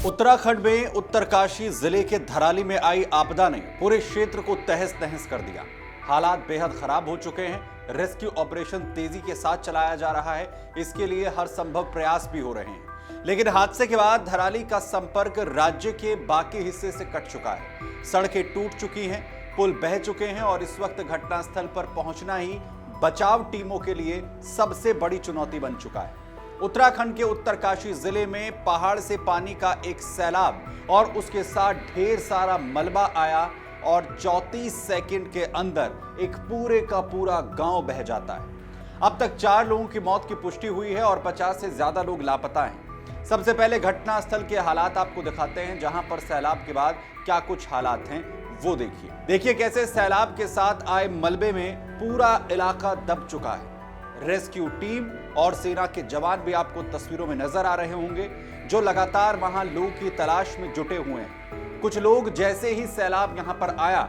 उत्तराखंड में उत्तरकाशी जिले के धराली में आई आपदा ने पूरे क्षेत्र को तहस नहस कर दिया। हालात बेहद खराब हो चुके हैं। रेस्क्यू ऑपरेशन तेजी के साथ चलाया जा रहा है। इसके लिए हर संभव प्रयास भी हो रहे हैं, लेकिन हादसे के बाद धराली का संपर्क राज्य के बाकी हिस्से से कट चुका है। सड़कें टूट चुकी हैं, पुल बह चुके हैं और इस वक्त घटनास्थल पर पहुंचना ही बचाव टीमों के लिए सबसे बड़ी चुनौती बन चुका है। उत्तराखंड के उत्तरकाशी जिले में पहाड़ से पानी का एक सैलाब और उसके साथ ढेर सारा मलबा आया और 34 सेकंड के अंदर एक पूरे का पूरा गांव बह जाता है। अब तक 4 लोगों की मौत की पुष्टि हुई है और 50 से ज्यादा लोग लापता हैं। सबसे पहले घटनास्थल के हालात आपको दिखाते हैं, जहां पर सैलाब के बाद क्या कुछ हालात हैं वो देखिए कैसे सैलाब के साथ आए मलबे में पूरा इलाका दब चुका है। रेस्क्यू टीम और सेना के जवान भी आपको तस्वीरों में नजर आ रहे होंगे, जो लगातार वहां लोगों की तलाश में जुटे हुए हैं। कुछ लोग जैसे ही सैलाब यहां पर आया,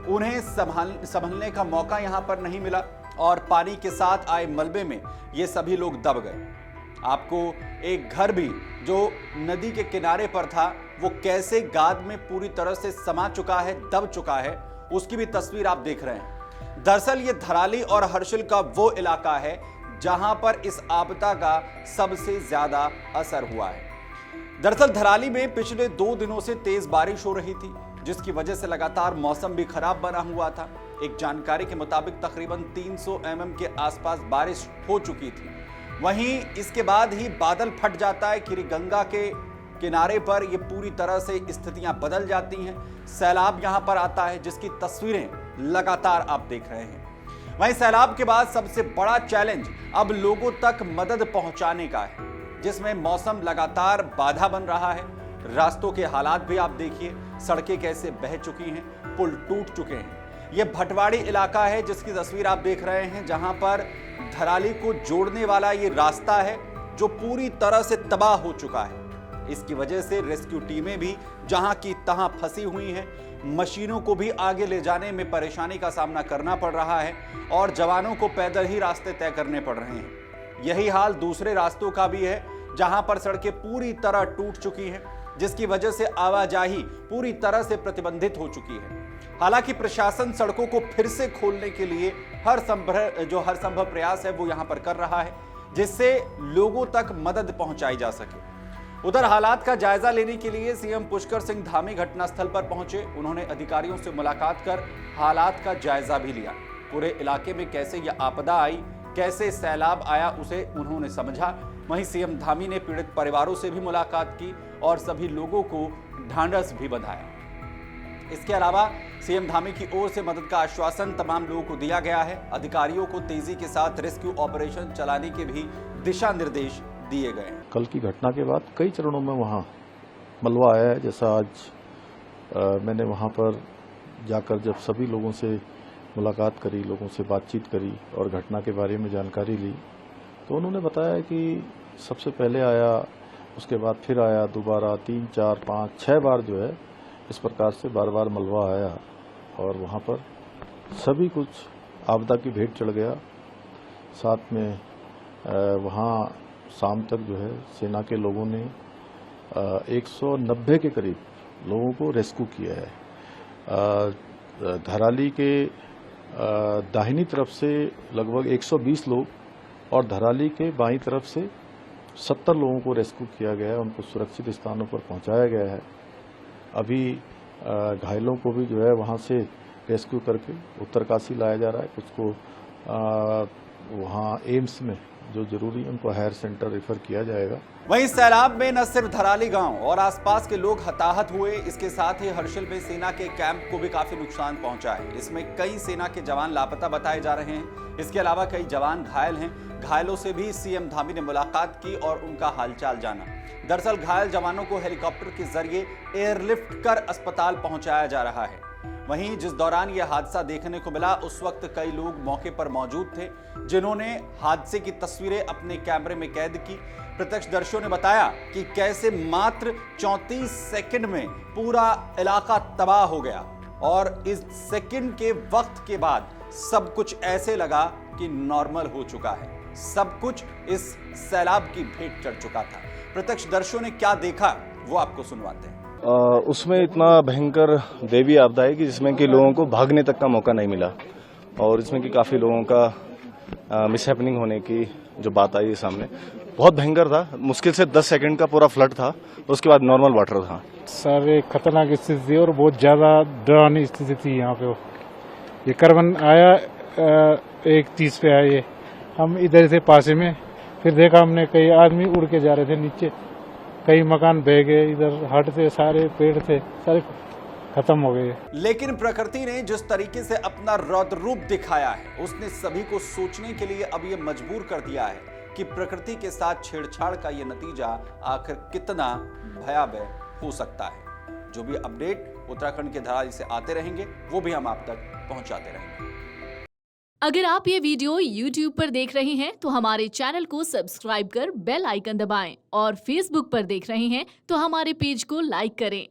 उन्हें संभलने का मौका यहां पर नहीं मिला और पानी के साथ आए मलबे में ये सभी लोग दब गए। आपको एक घर भी जो नदी के किनारे पर था, वो कैसे गाद में पूरी तरह से समा चुका है, दब चुका है, उसकी भी तस्वीर आप देख रहे हैं। दरअसल ये धराली और हर्षिल का वो इलाका है जहां पर इस आपदा का सबसे ज्यादा असर हुआ है। दरअसल धराली में पिछले 2 दिनों से तेज बारिश हो रही थी, जिसकी वजह से लगातार मौसम भी खराब बना हुआ था। एक जानकारी के मुताबिक तकरीबन 300 mm के आसपास बारिश हो चुकी थी। वहीं इसके बाद ही बादल फट जाता है। खीरी गंगा के किनारे पर ये पूरी तरह से स्थितियां बदल जाती हैं। सैलाब यहां पर आता है, जिसकी तस्वीरें लगातार आप देख रहे हैं। वहीं सैलाब के बाद सबसे बड़ा चैलेंज अब लोगों तक मदद पहुंचाने का है, जिसमें मौसम लगातार बाधा बन रहा है। रास्तों के हालात भी आप देखिए, सड़कें कैसे बह चुकी हैं, पुल टूट चुके हैं। यह भटवाड़ी इलाका है जिसकी तस्वीर आप देख रहे हैं, जहां पर धराली को जोड़ने वाला ये रास्ता है जो पूरी तरह से तबाह हो चुका है। इसकी वजह से रेस्क्यू टीमें भी जहां की तहां फंसी हुई हैं। मशीनों को भी आगे ले जाने में परेशानी का सामना करना पड़ रहा है और जवानों को पैदल ही रास्ते तय करने पड़ रहे हैं। यही हाल दूसरे रास्तों का भी है, जहां पर सड़कें पूरी तरह टूट चुकी हैं, जिसकी वजह से आवाजाही पूरी तरह से प्रतिबंधित हो चुकी है। हालांकि प्रशासन सड़कों को फिर से खोलने के लिए हर संभव प्रयास है वो यहां पर कर रहा है, जिससे लोगों तक मदद पहुंचाई जा सके। उधर हालात का जायजा लेने के लिए सीएम पुष्कर सिंह धामी घटनास्थल पर पहुंचे। उन्होंने अधिकारियों से मुलाकात कर हालात का जायजा भी लिया। पूरे इलाके में कैसे यह आपदा आई, कैसे सैलाब आया, उसे उन्होंने समझा। वहीं सीएम धामी ने पीड़ित परिवारों से भी मुलाकात की और सभी लोगों को ढांढस भी बंधाया। इसके अलावा सीएम धामी की ओर से मदद का आश्वासन तमाम लोगों को दिया गया है। अधिकारियों को तेजी के साथ रेस्क्यू ऑपरेशन चलाने के भी दिशा निर्देश दिए गए। कल की घटना के बाद कई चरणों में वहाँ मलबा आया है। जैसा आज मैंने वहाँ पर जाकर जब सभी लोगों से मुलाकात करी, लोगों से बातचीत करी और घटना के बारे में जानकारी ली, तो उन्होंने बताया कि सबसे पहले आया, उसके बाद फिर आया, दोबारा 3, 4, 5, 6 बार जो है इस प्रकार से बार बार मलबा आया और वहाँ पर सभी कुछ आपदा की भेंट चढ़ गया। साथ में वहाँ शाम तक जो है सेना के लोगों ने 190 के करीब लोगों को रेस्क्यू किया है। धराली के दाहिनी तरफ से लगभग 120 लोग और धराली के बाईं तरफ से 70 लोगों को रेस्क्यू किया गया है। उनको सुरक्षित स्थानों पर पहुंचाया गया है। अभी घायलों को भी जो है वहां से रेस्क्यू करके उत्तरकाशी लाया जा रहा है। कुछ को वहां एम्स में जो जरूरी है उनको हायर सेंटर रेफर किया जाएगा। वहीं सैलाब में न सिर्फ धराली गांव और आसपास के लोग हताहत हुए, इसके साथ ही हर्षिल में सेना के कैंप को भी काफी नुकसान पहुंचा है। इसमें कई सेना के जवान लापता बताए जा रहे हैं। इसके अलावा कई जवान घायल हैं। घायलों से भी सीएम धामी ने मुलाकात की और उनका हालचाल जाना। दरअसल घायल जवानों को हेलीकॉप्टर के जरिए एयरलिफ्ट कर अस्पताल पहुंचाया जा रहा है। वहीं जिस दौरान यह हादसा देखने को मिला, उस वक्त कई लोग मौके पर मौजूद थे, जिन्होंने हादसे की तस्वीरें अपने कैमरे में कैद की। प्रत्यक्षदर्शियों ने बताया कि कैसे मात्र 34 सेकंड में पूरा इलाका तबाह हो गया और इस सेकंड के वक्त के बाद सब कुछ ऐसे लगा कि नॉर्मल हो चुका है। सब कुछ इस सैलाब की भेंट चढ़ चुका था। प्रत्यक्षदर्शियों ने क्या देखा वो आपको सुनवाते हैं। उसमें इतना भयंकर देवी आपदा है कि जिसमें कि लोगों को भागने तक का मौका नहीं मिला और इसमें कि काफ़ी लोगों का मिसहैपनिंग होने की जो बात आई है सामने, बहुत भयंकर था। मुश्किल से 10 सेकंड का पूरा फ्लड था, उसके बाद नॉर्मल वाटर था। सर एक खतरनाक स्थिति थी और बहुत ज़्यादा डरावनी स्थिति थी यहाँ पे। ये करवन आया 1:30 पे आया ये, हम इधर से पासे में, फिर देखा हमने कई आदमी उड़ के जा रहे थे नीचे, कई मकान बह गए, इधर हट थे, सारे पेड़ थे, सारे खत्म हो गए। लेकिन प्रकृति ने जिस तरीके से अपना रौद्र रूप दिखाया है, उसने सभी को सोचने के लिए अब ये मजबूर कर दिया है कि प्रकृति के साथ छेड़छाड़ का ये नतीजा आखिर कितना भयावह हो सकता है। जो भी अपडेट उत्तराखंड के धराली से आते रहेंगे, वो भी हम आप तक पहुंचाते रहेंगे। अगर आप ये वीडियो YouTube पर देख रहे हैं तो हमारे चैनल को सब्सक्राइब कर बेल आइकन दबाएं और Facebook पर देख रहे हैं तो हमारे पेज को लाइक करें।